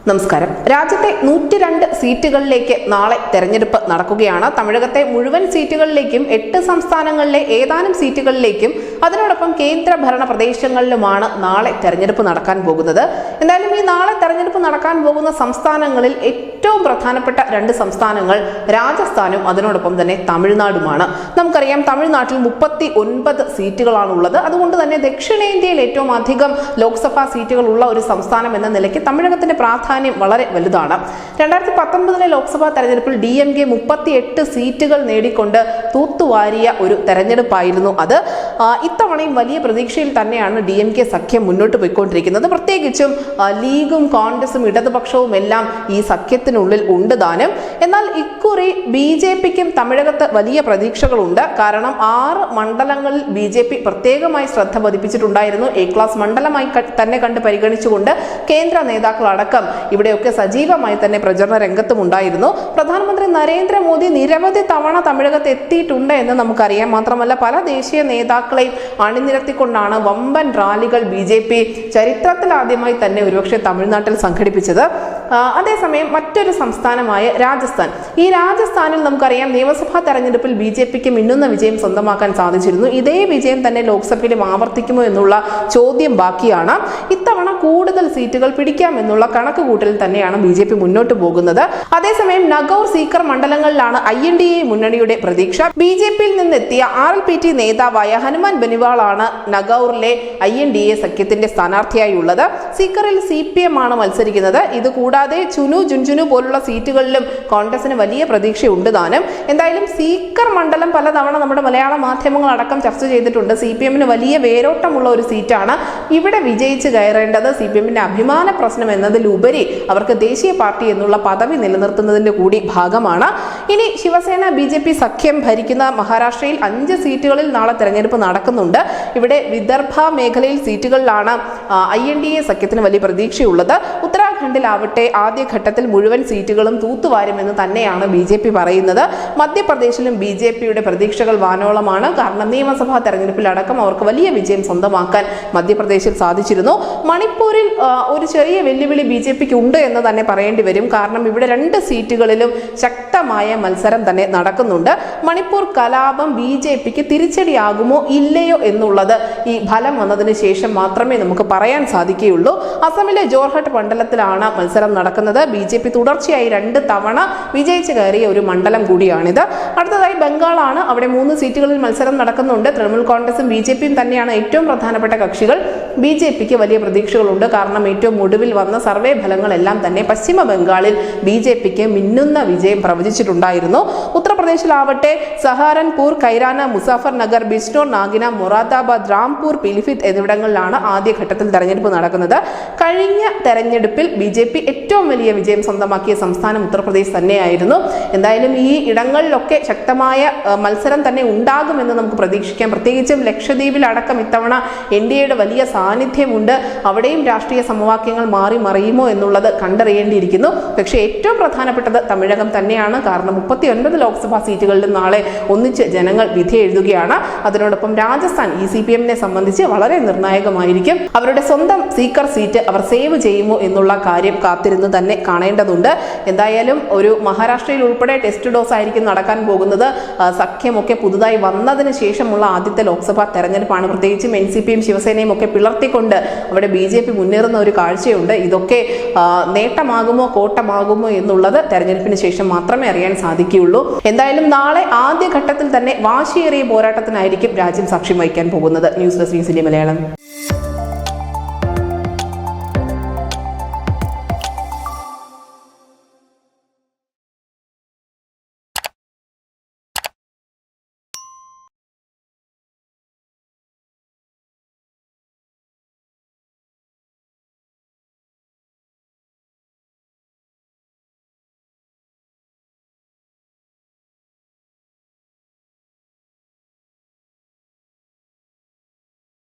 നമസ്കാരം. രാജ്യത്തെ 102 സീറ്റുകളിലേക്ക് നാളെ തെരഞ്ഞെടുപ്പ് നടക്കുകയാണ്. തമിഴകത്തെ മുഴുവൻ സീറ്റുകളിലേക്കും 8 സംസ്ഥാനങ്ങളിലെ ഏതാനും സീറ്റുകളിലേക്കും അതിനോടൊപ്പം കേന്ദ്ര ഭരണ പ്രദേശങ്ങളിലുമാണ് നാളെ തെരഞ്ഞെടുപ്പ് നടക്കാൻ പോകുന്നത്. എന്തായാലും ഈ നാളെ തെരഞ്ഞെടുപ്പ് നടക്കാൻ പോകുന്ന സംസ്ഥാനങ്ങളിൽ ഏറ്റവും പ്രധാനപ്പെട്ട 2 സംസ്ഥാനങ്ങൾ രാജസ്ഥാനും അതിനോടൊപ്പം തന്നെ തമിഴ്നാടുമാണ്. നമുക്കറിയാം, തമിഴ്നാട്ടിൽ 39 സീറ്റുകളാണുള്ളത്. അതുകൊണ്ട് തന്നെ ദക്ഷിണേന്ത്യയിൽ ഏറ്റവും അധികം ലോക്സഭാ സീറ്റുകൾ ഉള്ള ഒരു സംസ്ഥാനം എന്ന നിലയ്ക്ക് തമിഴകത്തിന്റെ പ്രാധാന്യം വളരെ വലുതാണ്. 2019 ലോക്സഭാ തെരഞ്ഞെടുപ്പിൽ DMK 38 സീറ്റുകൾ നേടിക്കൊണ്ട് തൂത്തുവാരിയ ഒരു തെരഞ്ഞെടുപ്പായിരുന്നു അത്. ഇത്തവണയും വലിയ പ്രതീക്ഷയിൽ തന്നെയാണ് DMK സഖ്യം മുന്നോട്ട് പോയിക്കൊണ്ടിരിക്കുന്നത്. പ്രത്യേകിച്ചും ലീഗും കോൺഗ്രസും ഇടതുപക്ഷവും എല്ലാം ഈ സഖ്യത്തിനുള്ളിൽ ഉണ്ട് താനും. എന്നാൽ ഇക്കുറി BJPക്കും തമിഴകത്ത് വലിയ പ്രതീക്ഷകളുണ്ട്. കാരണം 6 മണ്ഡലങ്ങളിൽ BJP പ്രത്യേകമായി ശ്രദ്ധ പതിപ്പിച്ചിട്ടുണ്ടായിരുന്നു. A ക്ലാസ് മണ്ഡലമായി തന്നെ കണ്ട് പരിഗണിച്ചുകൊണ്ട് കേന്ദ്ര നേതാക്കൾ അടക്കം ഇവിടെയൊക്കെ സജീവമായി തന്നെ പ്രചരണ രംഗത്തും ഉണ്ടായിരുന്നു. പ്രധാനമന്ത്രി നരേന്ദ്രമോദി നിരവധി തവണ തമിഴകത്ത് എത്തിയിട്ടുണ്ട് എന്ന് നമുക്കറിയാം. മാത്രമല്ല, പല ദേശീയ നേതാക്കളെയും അണിനിരത്തിക്കൊണ്ടാണ് വമ്പൻ റാലികൾ BJP ചരിത്രത്തിലാദ്യമായി തന്നെ ഒരുപക്ഷെ തമിഴ്നാട്ടിൽ സംഘടിപ്പിച്ചത്. അതേസമയം മറ്റൊരു സംസ്ഥാനമായ രാജസ്ഥാൻ, ഈ രാജസ്ഥാനിൽ നമുക്കറിയാം നിയമസഭാ തെരഞ്ഞെടുപ്പിൽ BJPക്ക് മിന്നുന്ന വിജയം സ്വന്തമാക്കാൻ സാധിച്ചിരുന്നു. ഇതേ വിജയം തന്നെ ലോക്സഭയിലും ആവർത്തിക്കുമോ എന്നുള്ള ചോദ്യം ബാക്കിയാണ്. ഇത്തവണ കൂടുതൽ സീറ്റുകൾ പിടിക്കാമെന്നുള്ള കണക്കുകൂട്ടൽ തന്നെയാണ് BJP മുന്നോട്ട് പോകുന്നത്. അതേസമയം നഗൌർ, സീക്കർ മണ്ഡലങ്ങളിലാണ് INDA മുന്നണിയുടെ പ്രതീക്ഷ. BJPയിൽ നിന്നെത്തിയ RLPT നേതാവായ ഹനുമാൻ ബെനിവാളാണ് നഗൌറിലെ INDA സഖ്യത്തിന്റെ സ്ഥാനാർത്ഥിയായി ഉള്ളത്. സീക്കറിൽ CPM ആണ് മത്സരിക്കുന്നത്. ഇതുകൂടാതെ ചുനു, ജുൻജുനു പോലുള്ള സീറ്റുകളിലും കോൺഗ്രസിന് വലിയ പ്രതീക്ഷയുണ്ട് താനും. എന്തായാലും സീക്കർ മണ്ഡലം പലതവണ നമ്മുടെ മലയാള മാധ്യമങ്ങൾ അടക്കം ചർച്ച ചെയ്തിട്ടുണ്ട്. CPMന് വലിയ വേരോട്ടമുള്ള ഒരു സീറ്റാണ്. ഇവിടെ വിജയിച്ച് കയറേണ്ടത് CPMന്റെ അഭിമാന പ്രശ്നം എന്നതിലുപരി അവർക്ക് ദേശീയ പാർട്ടി എന്നുള്ള പദവി നിലനിർത്തുന്നതിന്റെ കൂടി ഭാഗമാണ്. ഇനി ശിവസേന BJP സഖ്യം ഭരിക്കുന്ന മഹാരാഷ്ട്രയിൽ 5 സീറ്റുകളിൽ നാളെ തെരഞ്ഞെടുപ്പ് നടക്കുന്നുണ്ട്. ഇവിടെ വിദർഭ മേഖലയിൽ സീറ്റുകളിലാണ് INDA സഖ്യത്തിന് വലിയ പ്രതീക്ഷയുള്ളത്. ഉത്തരാഖണ്ഡിലാവട്ടെ ആദ്യഘട്ടത്തിൽ മുഴുവൻ സീറ്റുകളും തൂത്തുവാരുമെന്ന് തന്നെയാണ് BJP പറയുന്നത്. മധ്യപ്രദേശിലും BJPയുടെ പ്രതീക്ഷകൾ വാനോളമാണ്. കാരണം നിയമസഭാ തെരഞ്ഞെടുപ്പിലടക്കം അവർക്ക് വലിയ വിജയം സ്വന്തമാക്കാൻ മധ്യപ്രദേശിൽ സാധിച്ചിരുന്നു. മണിപ്പൂരിൽ ഒരു ചെറിയ വെല്ലുവിളി BJPക്ക് ഉണ്ട് എന്ന് തന്നെ പറയേണ്ടി വരും. കാരണം ഇവിടെ 2 സീറ്റുകളിലും ശക്തമായ മത്സരം തന്നെ നടക്കുന്നുണ്ട്. മണിപ്പൂർ കലാപം BJPക്ക് തിരിച്ചടിയാകുമോ ഇല്ലയോ എന്നുള്ളത് ഈ ഫലം വന്നതിന് ശേഷം മാത്രമേ നമുക്ക് പറയാൻ സാധിക്കുകയുള്ളൂ. അസമിലെ ജോർഹട്ട് മണ്ഡലത്തിലാണ് മത്സരം നടക്കുന്നത്. BJP തുടർച്ചയായി 2 തവണ വിജയിച്ചു കയറിയ ഒരു മണ്ഡലം കൂടിയാണിത്. അടുത്തതായി ബംഗാളാണ്. അവിടെ 3 സീറ്റുകളിൽ മത്സരം നടക്കുന്നുണ്ട്. തൃണമൂൽ കോൺഗ്രസും BJPയും തന്നെയാണ് ഏറ്റവും പ്രധാനപ്പെട്ട കക്ഷികൾ. BJPക്ക് വലിയ പ്രതീക്ഷകളുണ്ട്. കാരണം ഏറ്റവും ഒടുവിൽ വന്ന സർവേ ഫലങ്ങളെല്ലാം തന്നെ പശ്ചിമ ബംഗാളിൽ BJPക്ക് മിന്നുന്ന വിജയം പ്രവചിച്ചിട്ടുണ്ടായിരുന്നു. ഉത്തർപ്രദേശിലാവട്ടെ സഹാരൻപൂർ, കൈരാന, മുസാഫർ നഗർ, ബിജ്നോർ, നാഗിന, മൊറാദാബാദ്, രാംപൂർ, പിലിഭിത്ത് എന്നിവിടങ്ങളിലാണ് ആദ്യഘട്ടത്തിൽ തെരഞ്ഞെടുപ്പ് നടക്കുന്നത്. കഴിഞ്ഞ തെരഞ്ഞെടുപ്പിൽ BJP ഏറ്റവും വലിയ വിജയം സ്വന്തമാക്കിയ സംസ്ഥാനം ഉത്തർപ്രദേശ് തന്നെയായിരുന്നു. എന്തായാലും ഈ ഇടങ്ങളിലൊക്കെ ശക്തമായ മത്സരം തന്നെ ഉണ്ടാകുമെന്ന് നമുക്ക് പ്രതീക്ഷിക്കാം. പ്രത്യേകിച്ചും ലക്ഷദ്വീപിലടക്കം ഇത്തവണ NDAയുടെ വലിയ സാന്നിധ്യമുണ്ട്. അവിടെയും രാഷ്ട്രീയ സമവാക്യങ്ങൾ മാറി മറിയുമോ എന്നുള്ളത് കണ്ടറിയേണ്ടിയിരിക്കുന്നു. പക്ഷേ ഏറ്റവും പ്രധാനപ്പെട്ടത് തമിഴകം തന്നെയാണ്. കാരണം 39 ലോക്സഭാ സീറ്റുകളിലും നാളെ ഒന്നിച്ച് ജനങ്ങൾ വിധി എഴുതുകയാണ്. അതിനോടൊപ്പം രാജസ്ഥാൻ ഈ CPMനെ സംബന്ധിച്ച് വളരെ നിർണായകമായിരിക്കും. അവരുടെ സ്വന്തം സ്പീക്കർ സീറ്റ് അവർ സേവ് ചെയ്യുമോ എന്നുള്ള കാര്യം കാത്തിരുന്ന് തന്നെ കാണേണ്ടതുണ്ട്. എന്തായാലും ഒരു മഹാരാഷ്ട്രയിൽ ഉൾപ്പെടെ ടെസ്റ്റ് ഡോസ് ആയിരിക്കും നടക്കാൻ പോകുന്നത്. സഖ്യമൊക്കെ പുതുതായി വന്നതിന് ശേഷമുള്ള ആദ്യത്തെ ലോക്സഭാ തെരഞ്ഞെടുപ്പാണ്. പ്രത്യേകിച്ചും NCPയും ശിവസേനയും ഒക്കെ പിളർത്തിക്കൊണ്ട് അവിടെ BJP മുന്നേറുന്ന ഒരു കാഴ്ചയുണ്ട്. ഇതൊക്കെ നേട്ടമാകുമോ കോട്ടമാകുമോ എന്നുള്ളത് തെരഞ്ഞെടുപ്പിന് ശേഷം മാത്രമേ അറിയാൻ സാധിക്കുകയുള്ളൂ. എന്തായാലും നാളെ ആദ്യഘട്ടത്തിൽ തന്നെ വാശിയേറിയ പോരാട്ടത്തിനായിരിക്കും രാജ്യം സാക്ഷ്യം വഹിക്കാൻ പോകുന്നത്. News desk news India Malayalam.